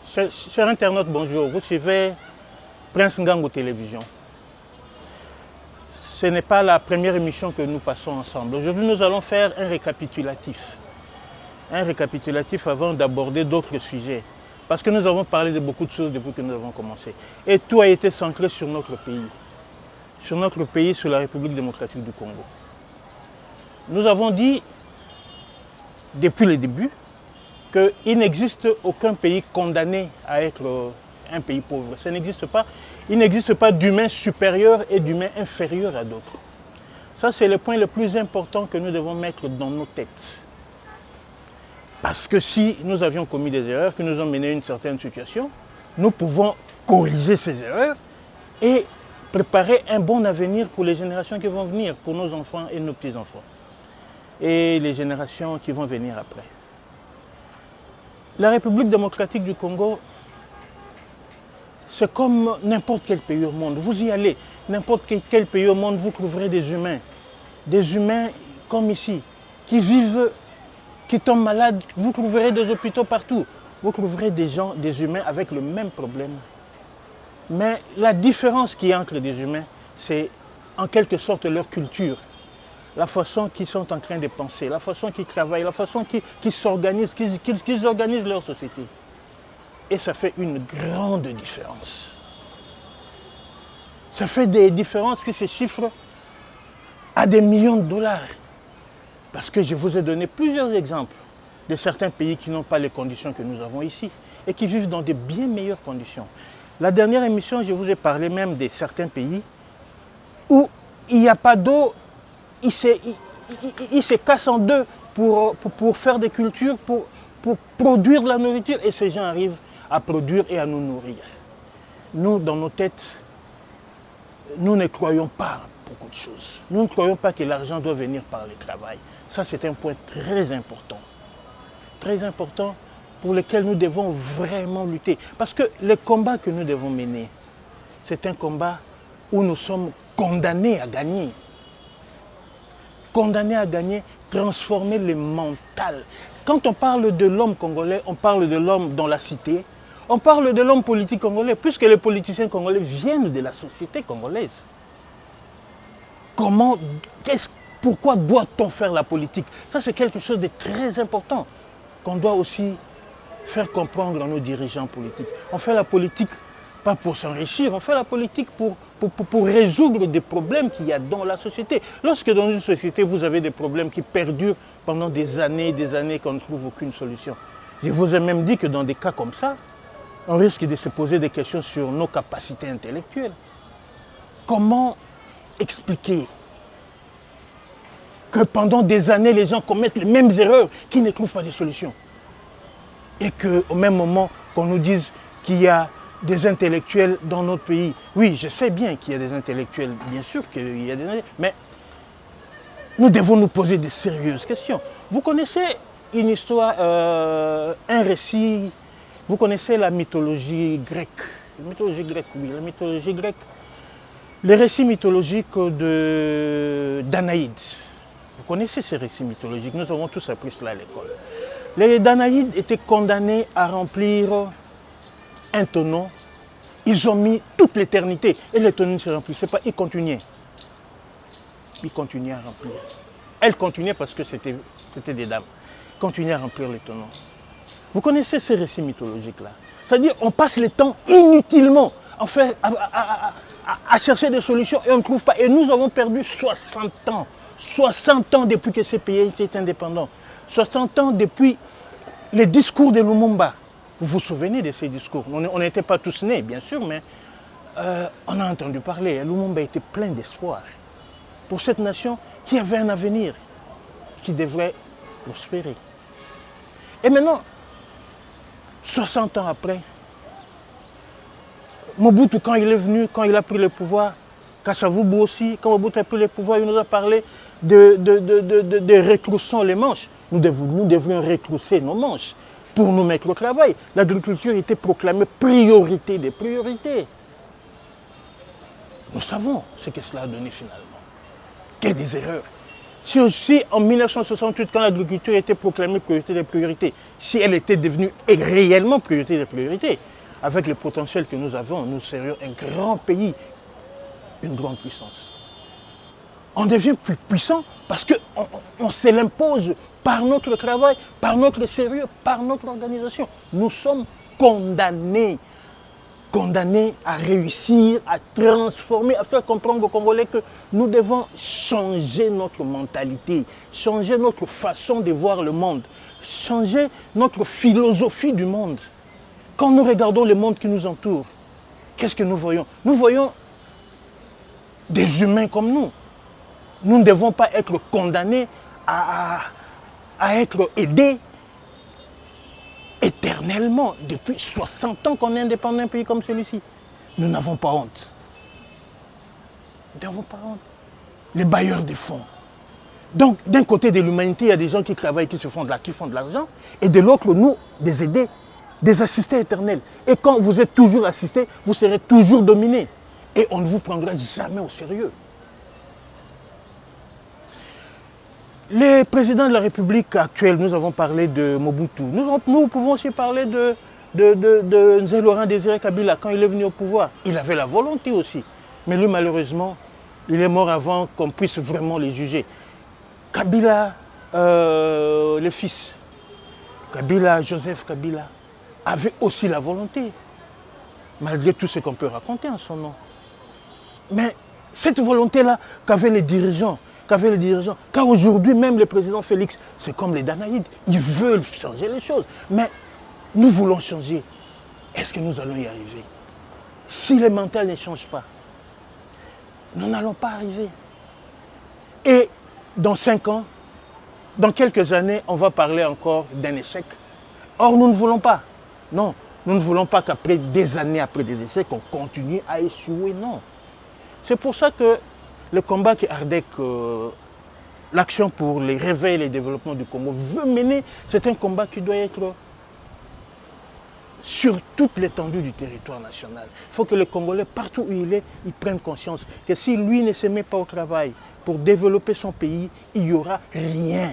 Cher internaute, bonjour. Vous suivez Prince Ngango Télévision. Ce n'est pas la première émission que nous passons ensemble. Aujourd'hui, nous allons faire un récapitulatif. Un récapitulatif avant d'aborder d'autres sujets. Parce que nous avons parlé de beaucoup de choses depuis que nous avons commencé. Et tout a été centré sur notre pays. Sur notre pays, sur la République démocratique du Congo. Nous avons dit, depuis le début, qu'il n'existe aucun pays condamné à être un pays pauvre. Ça n'existe pas. Il n'existe pas d'humain supérieur et d'humain inférieur à d'autres. Ça, c'est le point le plus important que nous devons mettre dans nos têtes. Parce que si nous avions commis des erreurs qui nous ont mené à une certaine situation, nous pouvons corriger ces erreurs et préparer un bon avenir pour les générations qui vont venir, pour nos enfants et nos petits-enfants. Et les générations qui vont venir après. La République démocratique du Congo, c'est comme n'importe quel pays au monde. Vous y allez, n'importe quel pays au monde, vous trouverez des humains comme ici, qui vivent, qui tombent malades. Vous trouverez des hôpitaux partout. Vous trouverez des gens, des humains avec le même problème. Mais la différence qu'il y a entre des humains, c'est en quelque sorte leur culture. La façon qu'ils sont en train de penser, la façon qu'ils travaillent, la façon qu'ils s'organisent, qu'ils organisent leur société. Et ça fait une grande différence. Ça fait des différences qui se chiffrent à des millions de dollars. Parce que je vous ai donné plusieurs exemples de certains pays qui n'ont pas les conditions que nous avons ici et qui vivent dans de bien meilleures conditions. La dernière émission, je vous ai parlé même de certains pays où il n'y a pas d'eau. Ils se cassent en deux pour faire des cultures, pour produire de la nourriture. Et ces gens arrivent à produire et à nous nourrir. Nous, dans nos têtes, nous ne croyons pas à beaucoup de choses. Nous ne croyons pas que l'argent doit venir par le travail. Ça, c'est un point très important. Très important pour lequel nous devons vraiment lutter. Parce que le combat que nous devons mener, c'est un combat où nous sommes condamnés à gagner. Condamné à gagner, transformer le mental. Quand on parle de l'homme congolais, on parle de l'homme dans la cité, on parle de l'homme politique congolais, puisque les politiciens congolais viennent de la société congolaise. Pourquoi doit-on faire la politique? Ça, c'est quelque chose de très important qu'on doit aussi faire comprendre à nos dirigeants politiques. On fait la politique pas pour s'enrichir, on fait la politique pour résoudre des problèmes qu'il y a dans la société. Lorsque dans une société, vous avez des problèmes qui perdurent pendant des années qu'on ne trouve aucune solution. Je vous ai même dit que dans des cas comme ça, on risque de se poser des questions sur nos capacités intellectuelles. Comment expliquer que pendant des années, les gens commettent les mêmes erreurs, qu'ils ne trouvent pas de solution? Et qu'au même moment, qu'on nous dise qu'il y a des intellectuels dans notre pays. Oui, je sais bien qu'il y a des intellectuels, bien sûr qu'il y a des intellectuels, mais nous devons nous poser de sérieuses questions. Vous connaissez une histoire, un récit, vous connaissez la mythologie grecque. La mythologie grecque, oui, la mythologie grecque. Les récits mythologiques d'Anaïde. Vous connaissez ces récits mythologiques, nous avons tous appris cela à l'école. Les Danaïdes étaient condamnés à remplir un tonneau. Ils ont mis toute l'éternité et le tonneau ne se remplissait pas, ils continuaient. Ils continuaient à remplir. Elles continuaient parce que c'était des dames. Ils continuaient à remplir le tonneau. Vous connaissez ces récits mythologiques-là? C'est-à-dire qu'on passe le temps inutilement à chercher des solutions et on ne trouve pas. Et nous avons perdu 60 ans. 60 ans depuis que ces pays étaient indépendants. 60 ans depuis les discours de Lumumba. Vous vous souvenez de ces discours? On n'était pas tous nés, bien sûr, mais on a entendu parler. Lumumba était plein d'espoir pour cette nation qui avait un avenir, qui devrait prospérer. Et maintenant, 60 ans après, Mobutu, quand il est venu, quand il a pris le pouvoir, Kasavubu aussi, quand Mobutu a pris le pouvoir, il nous a parlé de retroussons les manches. Nous devrions retrousser nos manches pour nous mettre au travail. L'agriculture était proclamée priorité des priorités. Nous savons ce que cela a donné finalement. Quelles des erreurs. Si aussi en 1968, quand l'agriculture était proclamée priorité des priorités, si elle était devenue réellement priorité des priorités, avec le potentiel que nous avons, nous serions un grand pays, une grande puissance. On devient plus puissant parce qu'on se l'impose par notre travail, par notre sérieux, par notre organisation. Nous sommes condamnés à réussir, à transformer, à faire comprendre aux Congolais que nous devons changer notre mentalité, changer notre façon de voir le monde, changer notre philosophie du monde. Quand nous regardons le monde qui nous entoure, qu'est-ce que nous voyons? Nous voyons des humains comme nous. Nous ne devons pas être condamnés à être aidés éternellement. Depuis 60 ans qu'on est indépendant d'un pays comme celui-ci. Nous n'avons pas honte. Nous n'avons pas honte. Les bailleurs de fonds. Donc, d'un côté de l'humanité, il y a des gens qui travaillent, qui font de l'argent, et de l'autre, nous, des aidés, des assistés éternels. Et quand vous êtes toujours assistés, vous serez toujours dominés. Et on ne vous prendra jamais au sérieux. Les présidents de la République actuelle, nous avons parlé de Mobutu. Nous pouvons aussi parler de Laurent Désiré Kabila quand il est venu au pouvoir. Il avait la volonté aussi. Mais lui, malheureusement, il est mort avant qu'on puisse vraiment les juger. Kabila, le fils, Kabila, Joseph Kabila, avait aussi la volonté, malgré tout ce qu'on peut raconter en son nom. Mais cette volonté-là qu'avaient les dirigeants, car aujourd'hui même le président Félix, c'est comme les Danaïdes, ils veulent changer les choses. Mais nous voulons changer. Est-ce que nous allons y arriver? Si les mentales ne changent pas, nous n'allons pas arriver. Et dans 5 ans, dans quelques années, on va parler encore d'un échec. Or, nous ne voulons pas. Non, nous ne voulons pas qu'après des années, après des échecs, on continue à échouer. Non. C'est pour ça que le combat que Ardec, l'action pour les réveils et le développement du Congo veut mener, c'est un combat qui doit être sur toute l'étendue du territoire national. Il faut que le Congolais, partout où il est, il prenne conscience que si lui ne se met pas au travail pour développer son pays, il n'y aura rien.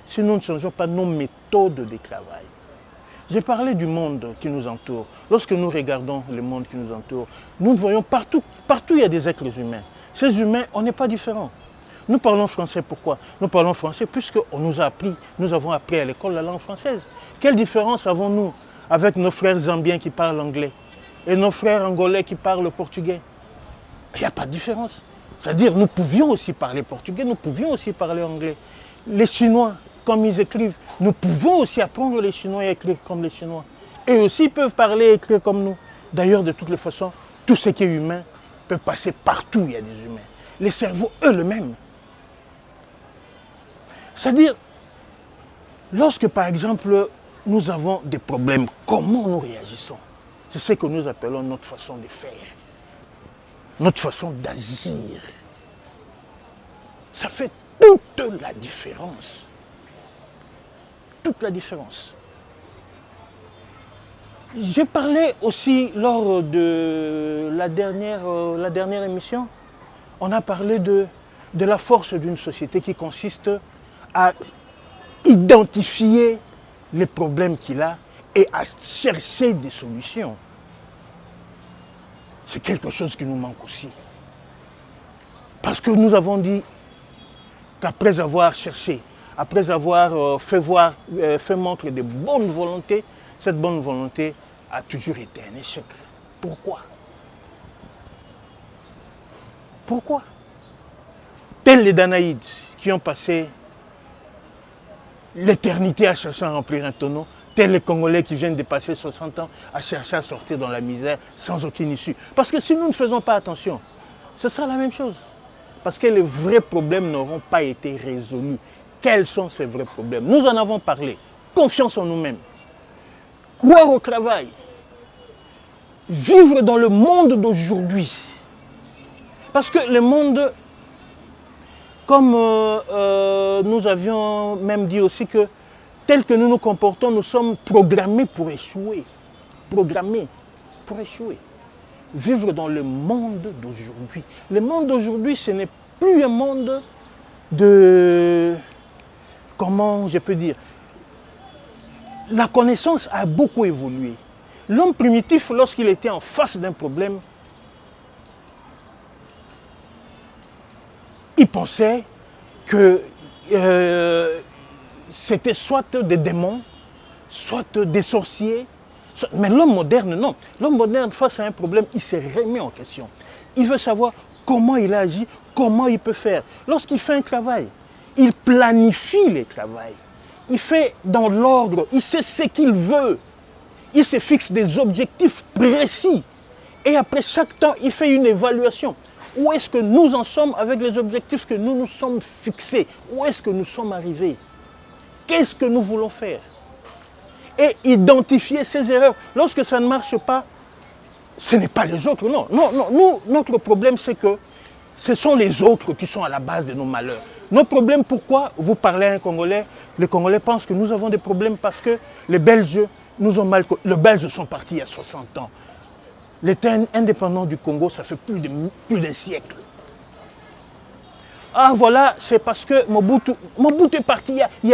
Si nous ne changeons pas nos méthodes de travail. J'ai parlé du monde qui nous entoure. Lorsque nous regardons le monde qui nous entoure, nous voyons partout il y a des êtres humains. Ces humains, on n'est pas différents. Nous parlons français, pourquoi? Nous parlons français puisqu'on nous a appris, nous avons appris à l'école la langue française. Quelle différence avons-nous avec nos frères zambiens qui parlent anglais et nos frères angolais qui parlent portugais? Il n'y a pas de différence. C'est-à-dire, nous pouvions aussi parler portugais, nous pouvions aussi parler anglais. Les Chinois, comme ils écrivent, nous pouvons aussi apprendre les Chinois et écrire comme les Chinois. Eux aussi peuvent parler et écrire comme nous. D'ailleurs, de toutes les façons, tout ce qui est humain peut passer partout où il y a des humains. Les cerveaux, eux-mêmes. C'est-à-dire, lorsque par exemple, nous avons des problèmes, comment nous réagissons? C'est ce que nous appelons notre façon de faire, notre façon d'agir. Ça fait toute la différence. Toute la différence. J'ai parlé aussi lors de la dernière émission, on a parlé de la force d'une société qui consiste à identifier les problèmes qu'il a et à chercher des solutions. C'est quelque chose qui nous manque aussi. Parce que nous avons dit qu'après avoir cherché, après avoir fait montre de bonne volonté, cette bonne volonté a toujours été un échec. Pourquoi? Pourquoi? Tels les Danaïdes qui ont passé l'éternité à chercher à remplir un tonneau, tels les Congolais qui viennent de passer 60 ans à chercher à sortir dans la misère sans aucune issue. Parce que si nous ne faisons pas attention, ce sera la même chose. Parce que les vrais problèmes n'auront pas été résolus. Quels sont ces vrais problèmes? Nous en avons parlé. Confiance en nous-mêmes. Croire au travail. Vivre dans le monde d'aujourd'hui. Parce que le monde, comme nous avions même dit aussi que tel que nous nous comportons, nous sommes programmés pour échouer. Programmés pour échouer. Vivre dans le monde d'aujourd'hui. Le monde d'aujourd'hui, ce n'est plus un monde de... Comment je peux dire? La connaissance a beaucoup évolué. L'homme primitif, lorsqu'il était en face d'un problème, il pensait que c'était soit des démons, soit des sorciers. Mais l'homme moderne, non. L'homme moderne, face à un problème, il se remet en question. Il veut savoir comment il agit, comment il peut faire. Lorsqu'il fait un travail, il planifie le travail. Il fait dans l'ordre, il sait ce qu'il veut. Il se fixe des objectifs précis. Et après chaque temps, il fait une évaluation. Où est-ce que nous en sommes avec les objectifs que nous nous sommes fixés? Où est-ce que nous sommes arrivés? Qu'est-ce que nous voulons faire? Et identifier ces erreurs. Lorsque ça ne marche pas, ce n'est pas les autres, non. Non, non. Nous, notre problème, c'est que ce sont les autres qui sont à la base de nos malheurs. Notre problème, pourquoi vous parlez à un Congolais? Les Congolais pensent que nous avons des problèmes parce que les Belges nous ont mal... Les Belges sont partis il y a 60 ans. L'État indépendant du Congo, ça fait plus d'un siècle. Ah voilà, c'est parce que Mobutu est parti il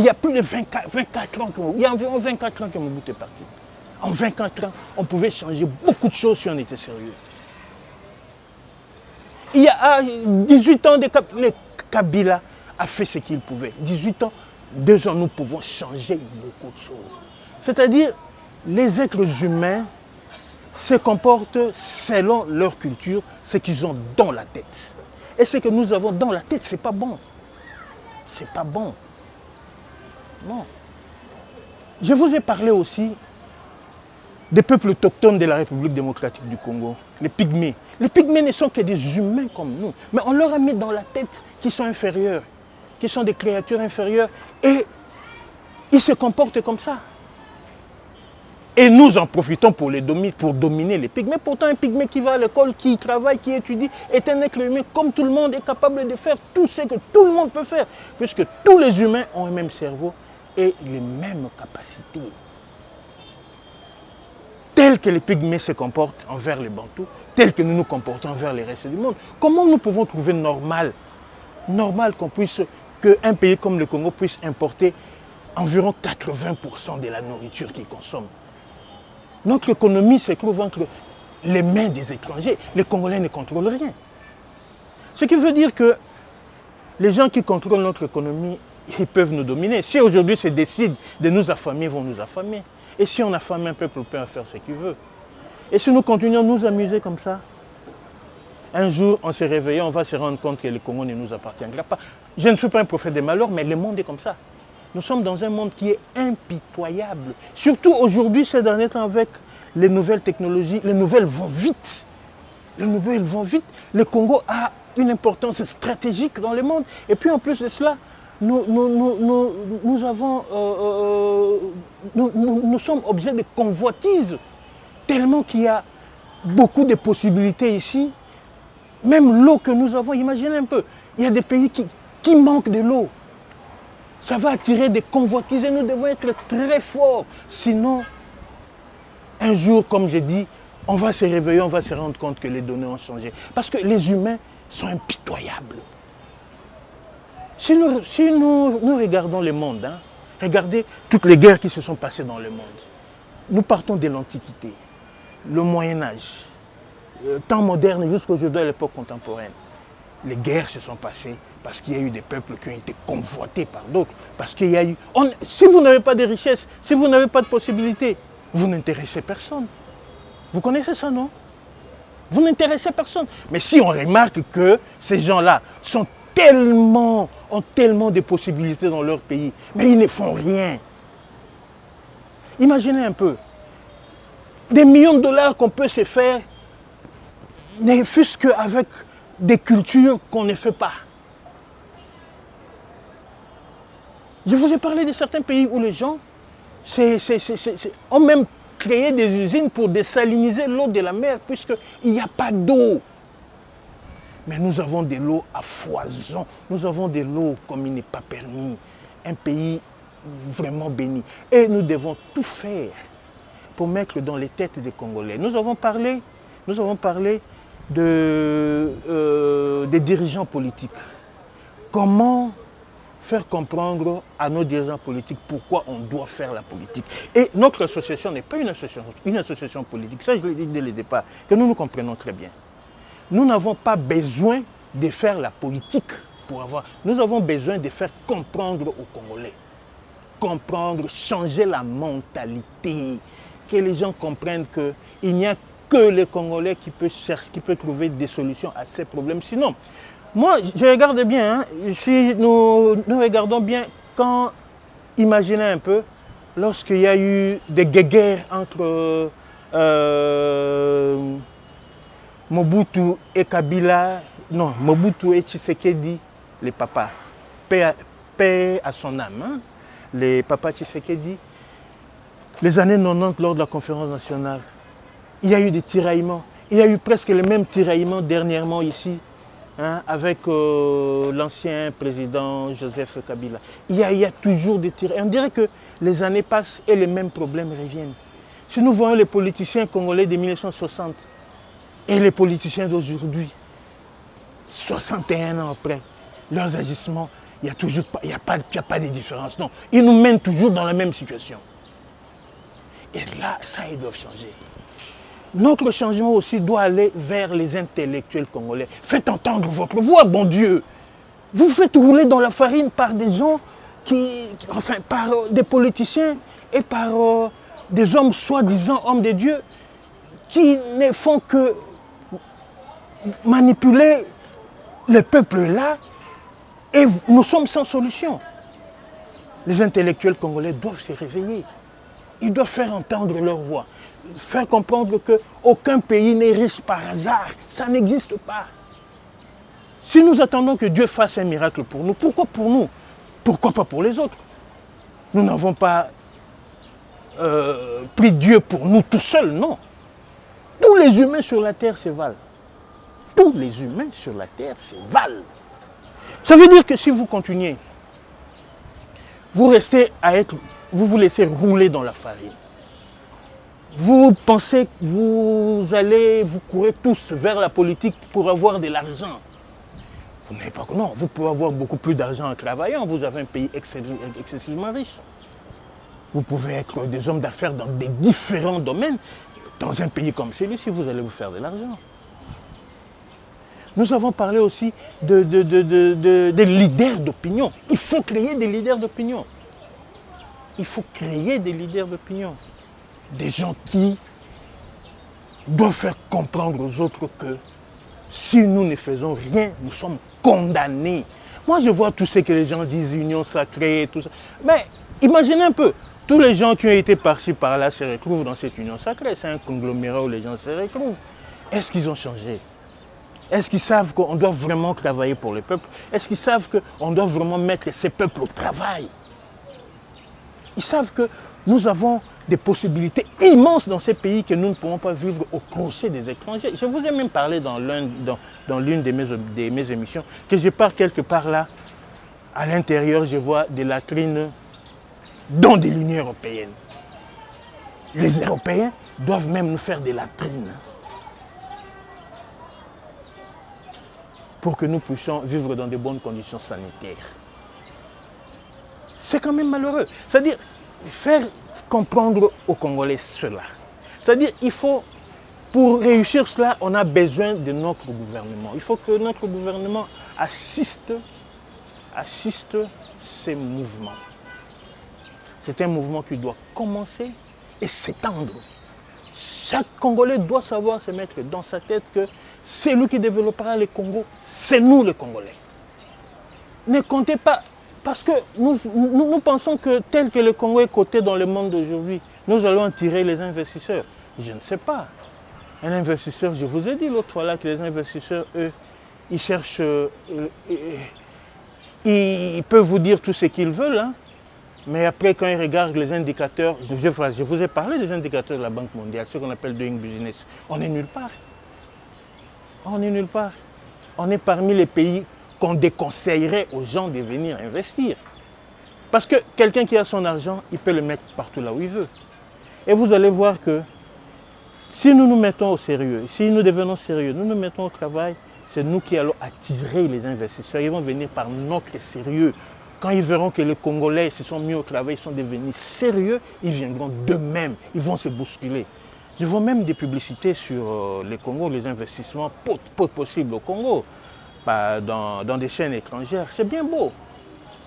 y a plus de 24 ans. Il y a environ 24 ans que Mobutu est parti. En 24 ans, on pouvait changer beaucoup de choses si on était sérieux. Il y a 18 ans, le Kabila a fait ce qu'il pouvait. 18 ans, 2 ans, nous pouvons changer beaucoup de choses. C'est-à-dire, les êtres humains se comportent selon leur culture, ce qu'ils ont dans la tête. Et ce que nous avons dans la tête, c'est pas bon. C'est pas bon. Non. Je vous ai parlé aussi des peuples autochtones de la République démocratique du Congo, les Pygmées. Les Pygmées ne sont que des humains comme nous, mais on leur a mis dans la tête qu'ils sont inférieurs, qu'ils sont des créatures inférieures, et ils se comportent comme ça. Et nous en profitons pour dominer les Pygmées. Pourtant, un Pygmée qui va à l'école, qui travaille, qui étudie, est un être humain comme tout le monde, est capable de faire tout ce que tout le monde peut faire, puisque tous les humains ont un même cerveau et les mêmes capacités. Tel que les Pygmées se comportent envers les Bantous, tel que nous nous comportons envers les restes du monde. Comment nous pouvons trouver normal qu'un pays comme le Congo puisse importer environ 80% de la nourriture qu'il consomme? Notre économie se trouve entre les mains des étrangers. Les Congolais ne contrôlent rien. Ce qui veut dire que les gens qui contrôlent notre économie, ils peuvent nous dominer. Si aujourd'hui se décident de nous affamer, ils vont nous affamer. Et si on affame un peuple, on peut faire ce qu'il veut. Et si nous continuons à nous amuser comme ça, un jour, on se réveille, on va se rendre compte que le Congo ne nous appartiendra pas. Je ne suis pas un prophète des malheurs, mais le monde est comme ça. Nous sommes dans un monde qui est impitoyable. Surtout aujourd'hui, ces derniers temps, avec les nouvelles technologies, les nouvelles vont vite. Les nouvelles vont vite. Le Congo a une importance stratégique dans le monde. Et puis en plus de cela, nous sommes objets de convoitise. Tellement qu'il y a beaucoup de possibilités ici. Même l'eau que nous avons, imaginez un peu, il y a des pays qui manquent de l'eau. Ça va attirer des convoitises et nous devons être très forts. Sinon, un jour, comme j'ai dit, on va se réveiller, on va se rendre compte que les données ont changé. Parce que les humains sont impitoyables. Si nous regardons le monde, regardez toutes les guerres qui se sont passées dans le monde. Nous partons de l'Antiquité, le Moyen-Âge, le temps moderne jusqu'aujourd'hui à l'époque contemporaine. Les guerres se sont passées parce qu'il y a eu des peuples qui ont été convoités par d'autres. Parce qu'il y a eu... si vous n'avez pas de richesse, si vous n'avez pas de possibilités, vous n'intéressez personne. Vous connaissez ça, non? Vous n'intéressez personne. Mais si on remarque que ces gens-là ont tellement de possibilités dans leur pays, mais ils ne font rien. Imaginez un peu. Des millions de dollars qu'on peut se faire, ne fût-ce qu'avec des cultures qu'on ne fait pas. Je vous ai parlé de certains pays où les gens ont même créé des usines pour désaliniser l'eau de la mer puisqu'il n'y a pas d'eau. Mais nous avons de l'eau à foison. Nous avons de l'eau comme il n'est pas permis. Un pays vraiment béni. Et nous devons tout faire pour mettre dans les têtes des Congolais. Nous avons parlé des dirigeants politiques. Comment faire comprendre à nos dirigeants politiques pourquoi on doit faire la politique. Et notre association n'est pas une association politique. Ça, je l'ai dit dès le départ, que nous nous comprenons très bien. Nous n'avons pas besoin de faire la politique pour avoir... Nous avons besoin de faire comprendre aux Congolais. Comprendre, changer la mentalité. Que les gens comprennent qu'il n'y a que les Congolais qui peuvent trouver des solutions à ces problèmes. Sinon, moi, je regarde bien, hein, si nous regardons bien, quand, imaginez un peu, lorsqu'il y a eu des guerres entre Mobutu et Kabila, non, Mobutu et Tshisekedi, les papas, paix à son âme, hein, les papas Tshisekedi, les années 90 lors de la conférence nationale, il y a eu des tiraillements. Il y a eu presque les mêmes tiraillements dernièrement ici, hein, avec l'ancien président Joseph Kabila. Il y a toujours des tiraillements. On dirait que les années passent et les mêmes problèmes reviennent. Si nous voyons les politiciens congolais de 1960 et les politiciens d'aujourd'hui, 61 ans après, leurs agissements, il n'y a pas de différence. Non, ils nous mènent toujours dans la même situation. Et là, ça, ils doivent changer. Notre changement aussi doit aller vers les intellectuels congolais. Faites entendre votre voix, bon Dieu. Vous faites rouler dans la farine par des gens par des politiciens et par des hommes soi-disant hommes de Dieu qui ne font que manipuler le peuple là et nous sommes sans solution. Les intellectuels congolais doivent se réveiller. Ils doivent faire entendre leur voix. Faire comprendre qu'aucun pays n'est riche par hasard. Ça n'existe pas. Si nous attendons que Dieu fasse un miracle pour nous, pourquoi pour nous? Pourquoi pas pour les autres? Nous n'avons pas pris Dieu pour nous tout seuls, non. Tous les humains sur la terre se valent. Tous les humains sur la terre se valent. Ça veut dire que si vous continuez, vous vous laissez rouler dans la farine. Vous pensez que vous courez tous vers la politique pour avoir de l'argent. Vous n'avez pas... Non, vous pouvez avoir beaucoup plus d'argent en travaillant. Vous avez un pays excessivement riche. Vous pouvez être des hommes d'affaires dans des différents domaines. Dans un pays comme celui-ci, vous allez vous faire de l'argent. Nous avons parlé aussi des leaders d'opinion. Il faut créer des leaders d'opinion. Il faut créer des leaders d'opinion. Des gens qui doivent faire comprendre aux autres que si nous ne faisons rien, nous sommes condamnés. Moi, je vois tout ce que les gens disent, union sacrée et tout ça. Mais imaginez un peu, tous les gens qui ont été par-ci, par-là se retrouvent dans cette union sacrée. C'est un conglomérat où les gens se retrouvent. Est-ce qu'ils ont changé? Est-ce qu'ils savent qu'on doit vraiment travailler pour le peuple? Est-ce qu'ils savent qu'on doit vraiment mettre ces peuples au travail? Ils savent que nous avons des possibilités immenses dans ces pays que nous ne pourrons pas vivre au crochet des étrangers. Je vous ai même parlé dans l'une de mes émissions que je pars quelque part là, à l'intérieur, je vois des latrines dans de l'Union européenne. Les Européens doivent même nous faire des latrines pour que nous puissions vivre dans de bonnes conditions sanitaires. C'est quand même malheureux. C'est-à-dire, faire comprendre aux Congolais cela. C'est-à-dire, il faut, pour réussir cela, on a besoin de notre gouvernement. Il faut que notre gouvernement assiste ces mouvements. C'est un mouvement qui doit commencer et s'étendre. Chaque Congolais doit savoir se mettre dans sa tête que c'est lui qui développera le Congo, c'est nous les Congolais. Ne comptez pas, parce que nous pensons que tel que le Congo est coté dans le monde d'aujourd'hui, nous allons en tirer les investisseurs. Je ne sais pas. Un investisseur, je vous ai dit l'autre fois là que les investisseurs, eux, ils cherchent, ils peuvent vous dire tout ce qu'ils veulent, hein. Mais après, quand ils regardent les indicateurs, je vous ai parlé des indicateurs de la Banque mondiale, ce qu'on appelle doing business, on est nulle part. On est nulle part. On est parmi les pays qu'on déconseillerait aux gens de venir investir. Parce que quelqu'un qui a son argent, il peut le mettre partout là où il veut. Et vous allez voir que Si nous nous mettons au sérieux, si nous devenons sérieux, nous nous mettons au travail, c'est nous qui allons attirer les investisseurs. Ils vont venir par notre sérieux. Quand ils verront que les Congolais se sont mis au travail, ils sont devenus sérieux, ils viendront d'eux-mêmes, ils vont se bousculer. Je vois même des publicités sur les Congos, les investissements possibles au Congo, dans des chaînes étrangères. C'est bien beau,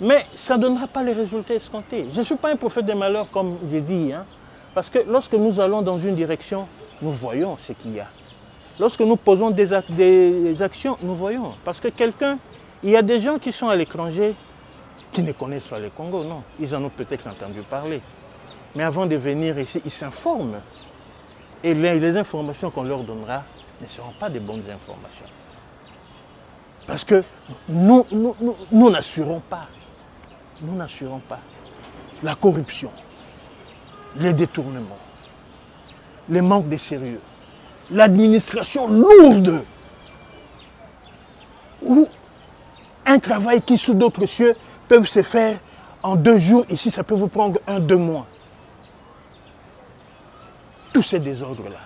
mais ça ne donnera pas les résultats escomptés. Je ne suis pas un prophète des malheurs, comme j'ai dit, hein, parce que lorsque nous allons dans une direction, nous voyons ce qu'il y a. Lorsque nous posons des actions, nous voyons. Parce que il y a des gens qui sont à l'étranger qui ne connaissent pas le Congo, non. Ils en ont peut-être entendu parler. Mais avant de venir ici, ils s'informent. Et les informations qu'on leur donnera ne seront pas des bonnes informations. Parce que nous n'assurons pas. Nous n'assurons pas. La corruption, les détournements, le manque de sérieux, l'administration lourde, ou un travail qui, sous d'autres cieux, peut se faire en 2 jours. Ici, ça peut vous prendre 1-2 mois. Tous ces désordres-là,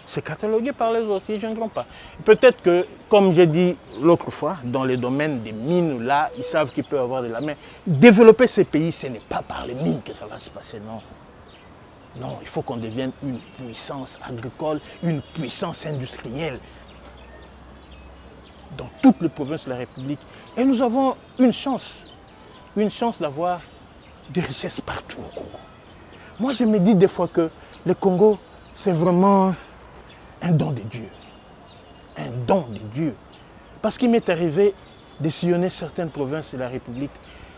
c'est catalogué par les autres, ils ne viendront pas. Peut-être que, comme j'ai dit l'autre fois, dans les domaines des mines, là, ils savent qu'il peut y avoir de la main. Développer ces pays, ce n'est pas par les mines que ça va se passer, non. Non, il faut qu'on devienne une puissance agricole, une puissance industrielle dans toutes les provinces de la République. Et nous avons une chance d'avoir des richesses partout au Congo. Moi, je me dis des fois que le Congo, c'est vraiment un don de Dieu. Un don de Dieu. Parce qu'il m'est arrivé de sillonner certaines provinces de la République.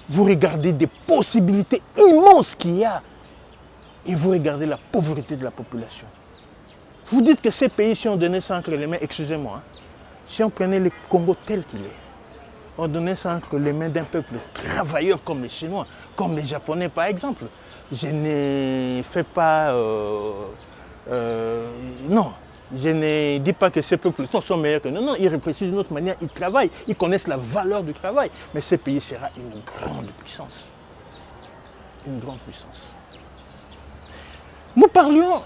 Vous regardez des possibilités immenses qu'il y a. Et vous regardez la pauvreté de la population. Vous dites que ces pays, si on donnait ça entre les mains, excusez-moi, hein, si on prenait le Congo tel qu'il est, on donnait ça entre les mains d'un peuple travailleur comme les Chinois, comme les Japonais par exemple. Je ne fais pas... non, je ne dis pas que ces peuples sont meilleurs que nous. Non, ils réfléchissent d'une autre manière, ils travaillent, ils connaissent la valeur du travail. Mais ce pays sera une grande puissance. Une grande puissance. Nous parlions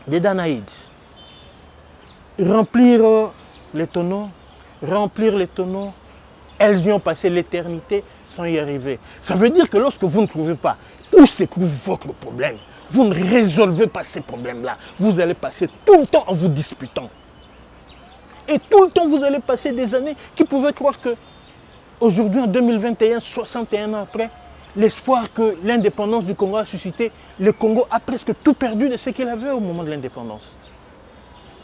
des Danaïdes. Remplir les tonneaux, elles y ont passé l'éternité sans y arriver. Ça veut dire que lorsque vous ne trouvez pas où se trouve votre problème, vous ne résolvez pas ces problèmes-là. Vous allez passer tout le temps en vous disputant. Et tout le temps, vous allez passer des années qui pouvaient croire que aujourd'hui, en 2021, 61 ans après, l'espoir que l'indépendance du Congo a suscité, le Congo a presque tout perdu de ce qu'il avait au moment de l'indépendance.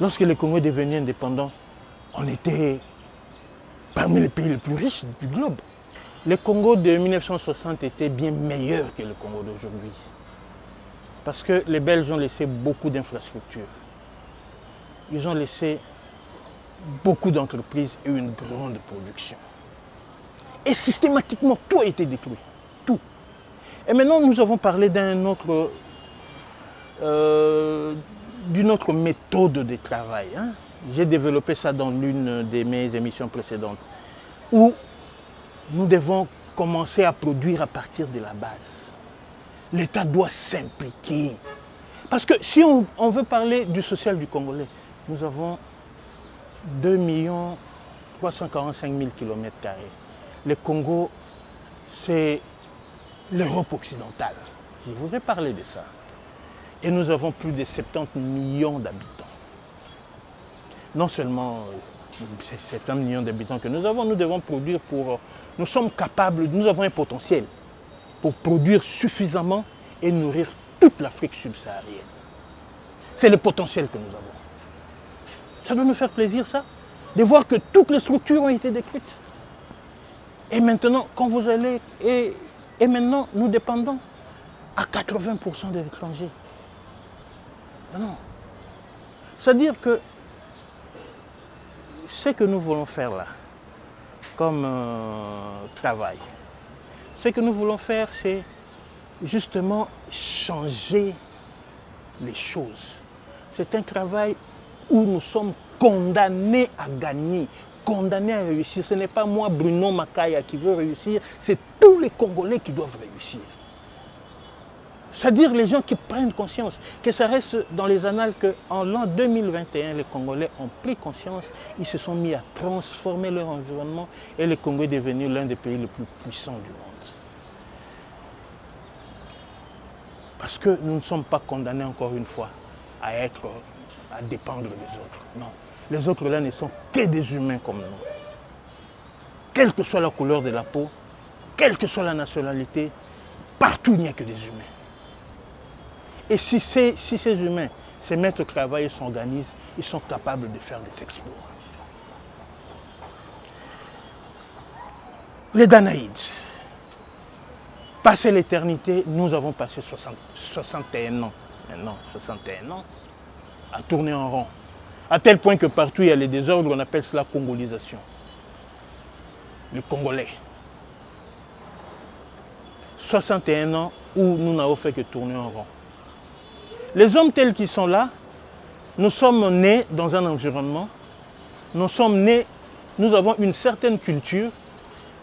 Lorsque le Congo est devenu indépendant, on était parmi les pays les plus riches du globe. Le Congo de 1960 était bien meilleur que le Congo d'aujourd'hui. Parce que les Belges ont laissé beaucoup d'infrastructures. Ils ont laissé beaucoup d'entreprises et une grande production. Et systématiquement, tout a été détruit. Tout. Et maintenant, nous avons parlé d'une autre méthode de travail. Hein. J'ai développé ça dans l'une de mes émissions précédentes, où nous devons commencer à produire à partir de la base. L'État doit s'impliquer. Parce que si on veut parler du social du Congolais, nous avons 2 345 000 km². Le Congo, c'est l'Europe occidentale. Je vous ai parlé de ça. Et nous avons plus de 70 millions d'habitants. Non seulement ces 70 millions d'habitants que nous avons, nous devons produire pour... Nous sommes capables, nous avons un potentiel pour produire suffisamment et nourrir toute l'Afrique subsaharienne. C'est le potentiel que nous avons. Ça doit nous faire plaisir, ça, de voir que toutes les structures ont été détruites. Et maintenant, quand vous allez... Et maintenant, nous dépendons à 80% de l'étranger. Non. C'est-à-dire que ce que nous voulons faire là, comme travail, ce que nous voulons faire, c'est justement changer les choses. C'est un travail où nous sommes condamnés à gagner, condamnés à réussir. Ce n'est pas moi, Bruno Makaya, qui veut réussir, c'est tous les Congolais qui doivent réussir. C'est-à-dire les gens qui prennent conscience, que ça reste dans les annales qu'en l'an 2021, les Congolais ont pris conscience, ils se sont mis à transformer leur environnement et le Congo est devenu l'un des pays les plus puissants du monde. Parce que nous ne sommes pas condamnés encore une fois à dépendre des autres. Non. Les autres là ne sont que des humains comme nous. Quelle que soit la couleur de la peau, quelle que soit la nationalité, partout il n'y a que des humains. Et si ces humains se mettent au travail et s'organisent, ils sont capables de faire des exploits. Les Danaïdes. Passé l'éternité, nous avons passé 61 ans, maintenant 61 ans, à tourner en rond. À tel point que partout il y a les désordres, on appelle cela congolisation. Le Congolais. 61 ans où nous n'avons fait que tourner en rond. Les hommes tels qu'ils sont là, nous sommes nés dans un environnement, nous avons une certaine culture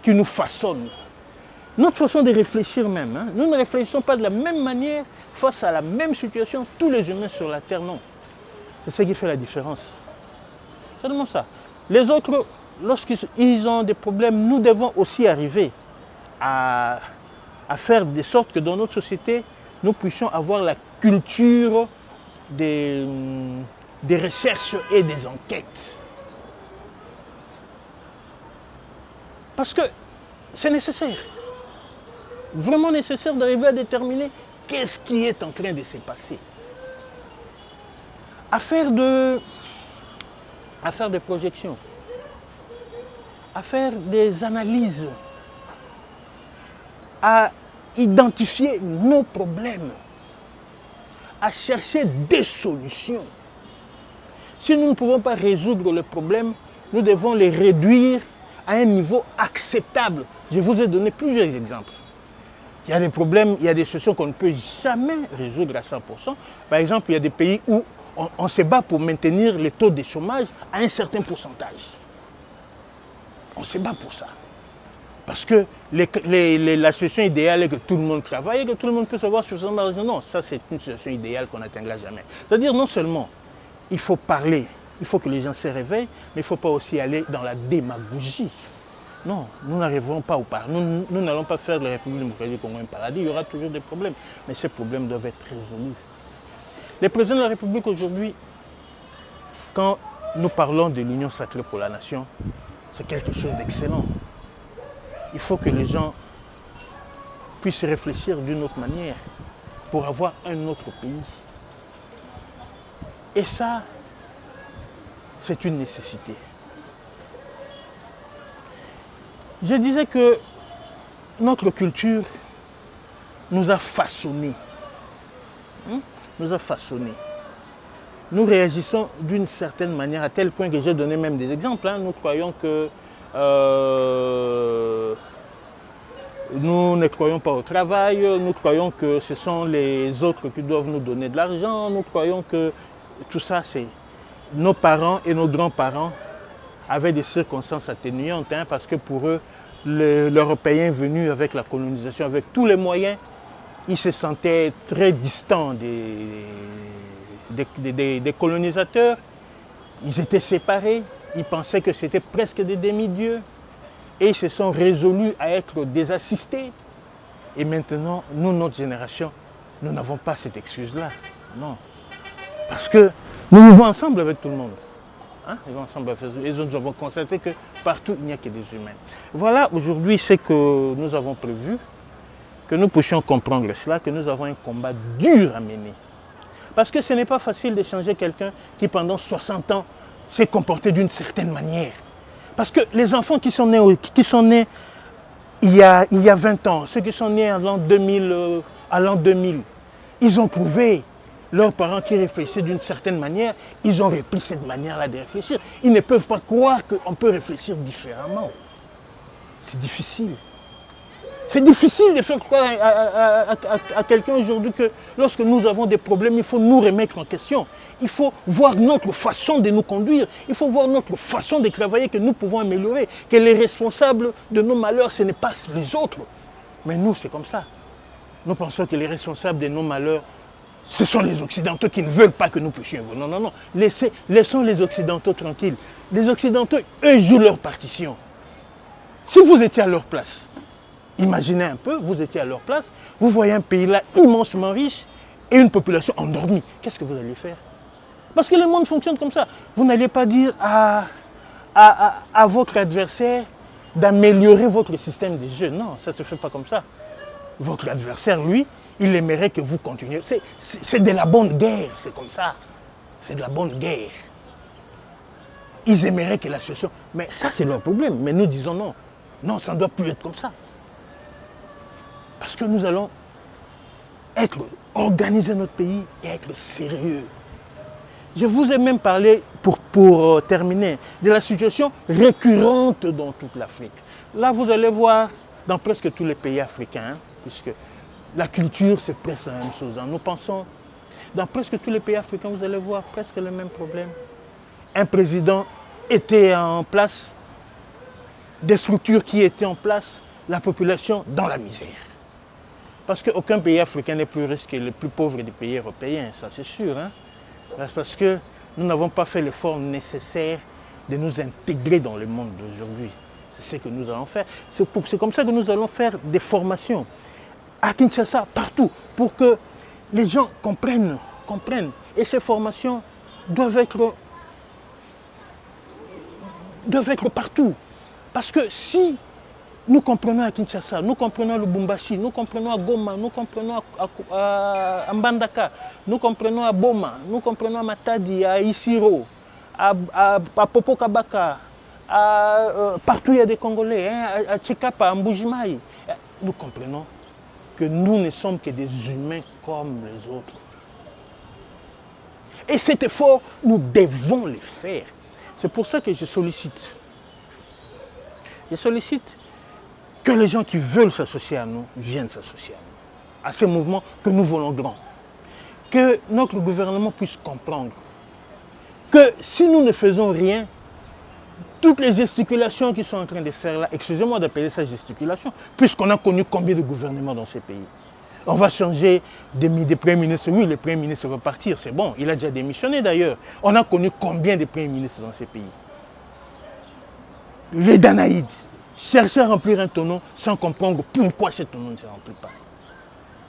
qui nous façonne. Notre façon de réfléchir même, hein, nous ne réfléchissons pas de la même manière face à la même situation, tous les humains sur la Terre, non. C'est ce qui fait la différence. C'est vraiment ça. Les autres, lorsqu'ils ont des problèmes, nous devons aussi arriver à faire de sorte que dans notre société, nous puissions avoir la culture des recherches et des enquêtes. Parce que c'est nécessaire. Vraiment nécessaire d'arriver à déterminer qu'est-ce qui est en train de se passer. À faire des projections, à faire des analyses, à identifier nos problèmes, à chercher des solutions. Si nous ne pouvons pas résoudre le problème, nous devons les réduire à un niveau acceptable. Je vous ai donné plusieurs exemples. Il y a des problèmes, il y a des situations qu'on ne peut jamais résoudre à 100%. Par exemple, il y a des pays où on se bat pour maintenir les taux de chômage à un certain pourcentage. On se bat pour ça. Parce que la situation idéale est que tout le monde travaille et que tout le monde peut savoir suffisamment d'argent. Non, ça c'est une situation idéale qu'on n'atteindra jamais. C'est-à-dire non seulement il faut parler, il faut que les gens se réveillent, mais il ne faut pas aussi aller dans la démagogie. Non, nous n'arriverons pas au paradis. Nous n'allons pas faire de la République démocratique du Congo un paradis. Il y aura toujours des problèmes. Mais ces problèmes doivent être résolus. Les présidents de la République aujourd'hui, quand nous parlons de l'union sacrée pour la nation, c'est quelque chose d'excellent. Il faut que les gens puissent réfléchir d'une autre manière pour avoir un autre pays. Et ça, c'est une nécessité. Je disais que notre culture nous a façonnés. Nous a façonnés. Nous réagissons d'une certaine manière, à tel point que j'ai donné même des exemples. Nous croyons que nous ne croyons pas au travail, nous croyons que ce sont les autres qui doivent nous donner de l'argent, nous croyons que tout ça, c'est nos parents et nos grands-parents avaient des circonstances atténuantes, parce que pour eux, l'Européen venu avec la colonisation, avec tous les moyens, ils se sentaient très distants des colonisateurs. Ils étaient séparés, ils pensaient que c'était presque des demi-dieux. Et ils se sont résolus à être désassistés. Et maintenant, nous, notre génération, nous n'avons pas cette excuse-là. Non. Parce que nous vivons ensemble avec tout le monde. Et nous avons constaté que partout, il n'y a que des humains. Voilà aujourd'hui ce que nous avons prévu, que nous puissions comprendre cela, que nous avons un combat dur à mener. Parce que ce n'est pas facile de changer quelqu'un qui, pendant 60 ans, s'est comporté d'une certaine manière. Parce que les enfants qui sont nés il y a 20 ans, ceux qui sont nés à l'an 2000, ils ont trouvé leurs parents qui réfléchissaient d'une certaine manière, ils ont repris cette manière-là de réfléchir. Ils ne peuvent pas croire qu'on peut réfléchir différemment. C'est difficile. C'est difficile de faire croire à quelqu'un aujourd'hui que lorsque nous avons des problèmes, il faut nous remettre en question. Il faut voir notre façon de nous conduire. Il faut voir notre façon de travailler que nous pouvons améliorer. Que les responsables de nos malheurs, ce n'est pas les autres. Mais nous, c'est comme ça. nous pensons que les responsables de nos malheurs, ce sont les Occidentaux qui ne veulent pas que nous puissions évoluer. Non, non, non. Laissons les Occidentaux tranquilles. Les Occidentaux, eux, jouent leur partition. Si vous étiez à leur place, imaginez un peu, vous étiez à leur place, vous voyez un pays là immensement riche et une population endormie. Qu'est-ce que vous allez faire? Parce que le monde fonctionne comme ça. Vous n'allez pas dire à votre adversaire d'améliorer votre système de jeu. Non, ça ne se fait pas comme ça. Votre adversaire, lui, il aimerait que vous continuiez. C'est de la bonne guerre, c'est comme ça. C'est de la bonne guerre. Ils aimeraient que la situation... Mais ça, c'est leur problème. Mais nous disons non. Non, ça ne doit plus être comme ça. Parce que nous allons organiser notre pays et être sérieux. Je vous ai même parlé, pour terminer, de la situation récurrente dans toute l'Afrique. Là, vous allez voir dans presque tous les pays africains, puisque la culture, c'est presque la même chose. Nous pensons, dans presque tous les pays africains, vous allez voir presque le même problème. Un président était en place, des structures qui étaient en place, la population dans la misère. Parce qu'aucun pays africain n'est plus riche que le plus pauvre des pays européens, ça c'est sûr. Hein? Parce que nous n'avons pas fait l'effort nécessaire de nous intégrer dans le monde d'aujourd'hui. C'est ce que nous allons faire. C'est comme ça que nous allons faire des formations à Kinshasa, partout, pour que les gens comprennent. Et ces formations doivent être partout. Parce que si nous comprenons à Kinshasa, nous comprenons à Lubumbashi, nous comprenons à Goma, nous comprenons à Mbandaka, nous comprenons à Boma, nous comprenons à Matadi, à Isiro, à Popokabaka, partout il y a des Congolais, hein, à Tchikapa, à Mbujimai. Nous comprenons que nous ne sommes que des humains comme les autres. Et cet effort, nous devons le faire. C'est pour ça que je sollicite que les gens qui veulent s'associer à nous viennent s'associer à nous, à ce mouvement que nous voulons grand. Que notre gouvernement puisse comprendre que si nous ne faisons rien, toutes les gesticulations qu'ils sont en train de faire là, excusez-moi d'appeler ça gesticulation, puisqu'on a connu combien de gouvernements dans ces pays. On va changer des premiers ministres. Oui, le premier ministre va partir, c'est bon, il a déjà démissionné d'ailleurs. On a connu combien de premiers ministres dans ces pays. Les Danaïdes cherchaient à remplir un tonneau sans comprendre pourquoi ce tonneau ne se remplit pas.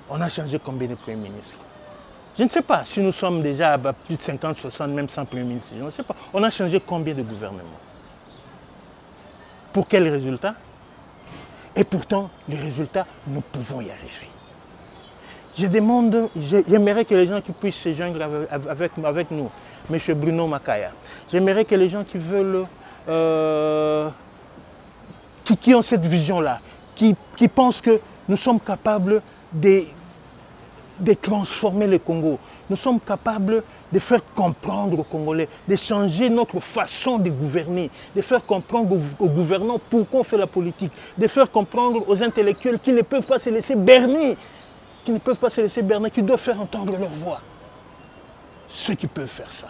On a changé combien de premiers ministres? Je ne sais pas si nous sommes déjà à plus de 50, 60, même 100 premiers ministres. Je ne sais pas. On a changé combien de gouvernements? Pour quels résultats? Et pourtant, les résultats, nous pouvons y arriver. J'aimerais que les gens qui puissent se joindre avec nous, M. Bruno Makaya, j'aimerais que les gens qui veulent, qui ont cette vision-là, qui pensent que nous sommes capables de transformer le Congo, nous sommes capables de faire comprendre aux Congolais, de changer notre façon de gouverner, de faire comprendre aux gouvernants pourquoi on fait la politique, de faire comprendre aux intellectuels qui ne peuvent pas se laisser berner, qui doivent faire entendre leur voix. Ceux qui peuvent faire ça,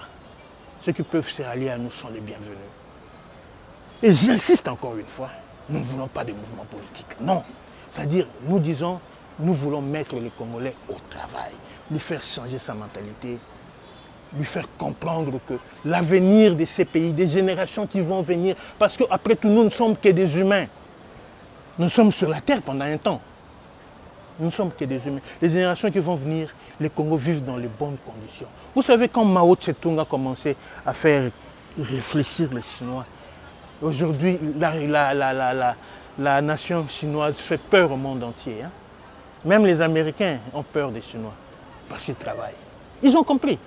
ceux qui peuvent se rallier à nous sont les bienvenus. Et j'insiste encore une fois, nous ne voulons pas de mouvement politique, non. C'est-à-dire, nous disons, nous voulons mettre les Congolais au travail, lui faire changer sa mentalité, lui faire comprendre que l'avenir de ces pays, des générations qui vont venir, parce qu'après tout, nous ne sommes que des humains. Nous sommes sur la terre pendant un temps. Nous ne sommes que des humains. Les générations qui vont venir, les Congos vivent dans les bonnes conditions. Vous savez, quand Mao Tse-tung a commencé à faire réfléchir les Chinois, aujourd'hui, la nation chinoise fait peur au monde entier. Hein? Même les Américains ont peur des Chinois parce qu'ils travaillent. Ils ont compris.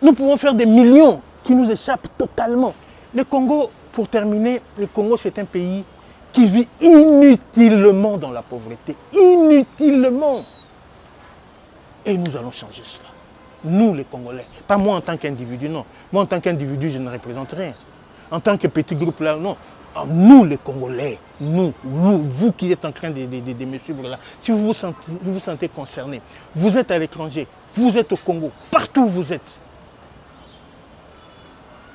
Nous pouvons faire des millions qui nous échappent totalement. Le Congo, pour terminer, le Congo c'est un pays qui vit inutilement dans la pauvreté. Inutilement. Et nous allons changer cela. Nous les Congolais. Pas moi en tant qu'individu, non. Moi en tant qu'individu, je ne représente rien. En tant que petit groupe là, non. Nous les Congolais, vous qui êtes en train de me suivre là, si vous vous sentez concerné, vous êtes à l'étranger, vous êtes au Congo, partout où vous êtes.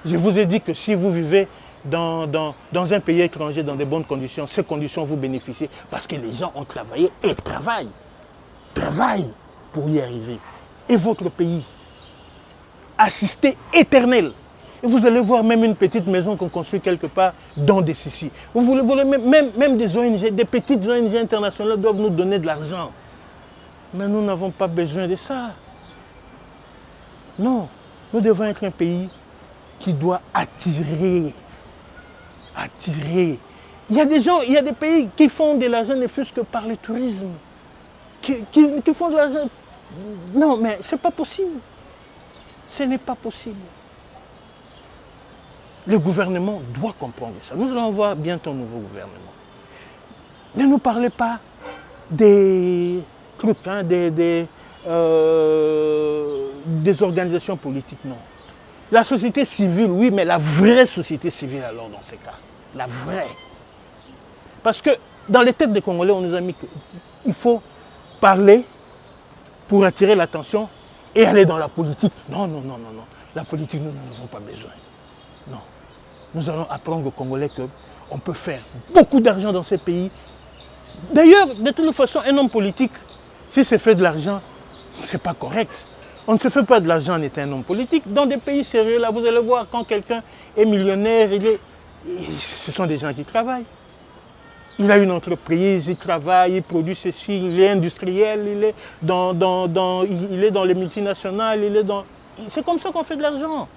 Je vous ai dit que si vous vivez dans un pays étranger, dans de bonnes conditions, ces conditions vous bénéficient parce que les gens ont travaillé et travaillent. travaille pour y arriver. Et votre pays, assisté éternel. Et vous allez voir même une petite maison qu'on construit quelque part dans des Sissi. Vous voulez même des ONG, des petites ONG internationales doivent nous donner de l'argent. Mais nous n'avons pas besoin de ça. Non, nous devons être un pays qui doit attirer. Attirer. Il y a des gens, il y a des pays qui font de l'argent ne fût-ce que par le tourisme. Qui font de l'argent. Non, mais ce n'est pas possible. Ce n'est pas possible. Le gouvernement doit comprendre ça. Nous allons voir bientôt un nouveau gouvernement. Ne nous parlez pas des trucs, hein, des organisations politiques, non. La société civile, oui, mais la vraie société civile alors dans ces cas. La vraie. Parce que dans les têtes des Congolais, on nous a mis qu'il faut parler pour attirer l'attention et aller dans la politique. Non, non, non, non, non. La politique, nous n'en avons pas besoin. Non. Nous allons apprendre aux Congolais qu'on peut faire beaucoup d'argent dans ces pays. D'ailleurs, de toute façon, un homme politique, s'il se fait de l'argent, ce n'est pas correct. On ne se fait pas de l'argent en étant un homme politique. Dans des pays sérieux, là, vous allez voir, quand quelqu'un est millionnaire, ce sont des gens qui travaillent. Il a une entreprise, il travaille, il produit ceci, il est industriel, il est dans les multinationales, c'est comme ça qu'on fait de l'argent.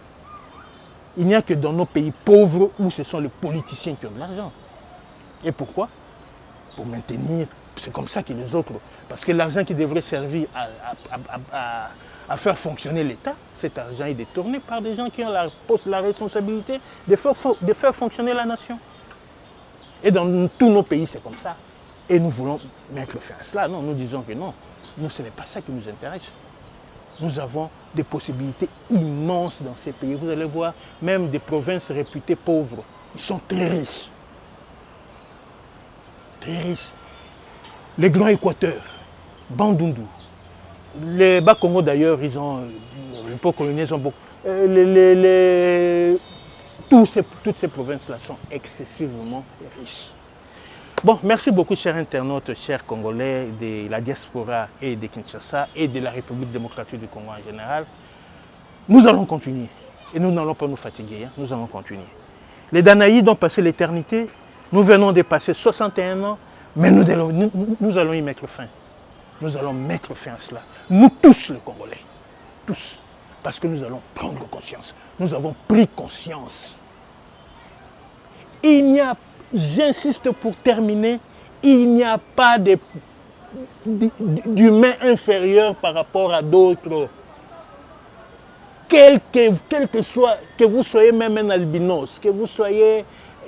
Il n'y a que dans nos pays pauvres où ce sont les politiciens qui ont de l'argent. Et pourquoi? Pour maintenir, c'est comme ça que les autres... Parce que l'argent qui devrait servir à faire fonctionner l'État, cet argent est détourné par des gens qui ont la responsabilité de faire fonctionner la nation. Et dans tous nos pays, c'est comme ça. Et nous voulons mettre fin à cela. Non, nous disons que non. Nous, ce n'est pas ça qui nous intéresse. Nous avons des possibilités immenses dans ces pays. Vous allez voir, même des provinces réputées pauvres, ils sont très riches. Très riches. Les Grands Équateurs, Bandundu, les Bas-Congo d'ailleurs, ils ont, l'époque coloniale, ils ont beaucoup. Toutes ces provinces-là sont excessivement riches. Bon, merci beaucoup, chers internautes, chers Congolais de la diaspora et de Kinshasa et de la République démocratique du Congo en général. Nous allons continuer et nous n'allons pas nous fatiguer, hein. Nous allons continuer. Les Danaïdes ont passé l'éternité, nous venons de passer 61 ans, mais nous allons y mettre fin. Nous allons mettre fin à cela. Nous tous, les Congolais, tous, parce que nous allons prendre conscience. Nous avons pris conscience. Il n'y a, j'insiste pour terminer, il n'y a pas d'humain inférieur par rapport à d'autres. Quel que soit, que vous soyez même un albinos, que vous soyez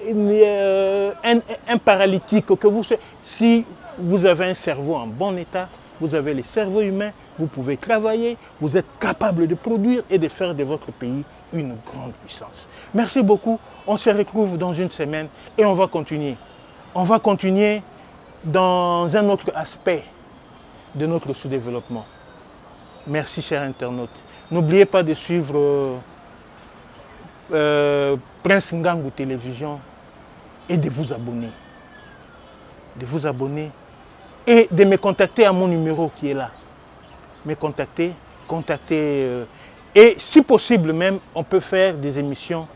un paralytique, que vous soyez, si vous avez un cerveau en bon état, vous avez le cerveau humain, vous pouvez travailler, vous êtes capable de produire et de faire de votre pays une grande puissance. Merci beaucoup. On se retrouve dans une semaine et on va continuer. On va continuer dans un autre aspect de notre sous-développement. Merci, chers internautes. N'oubliez pas de suivre Prince Ngangu Télévision et de vous abonner. De vous abonner et de me contacter à mon numéro qui est là. Me contacter, et si possible même, on peut faire des émissions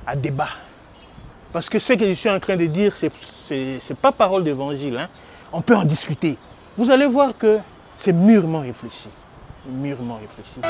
à débat. Parce que ce que je suis en train de dire, ce n'est pas parole d'évangile, hein. On peut en discuter. Vous allez voir que c'est mûrement réfléchi. Mûrement réfléchi.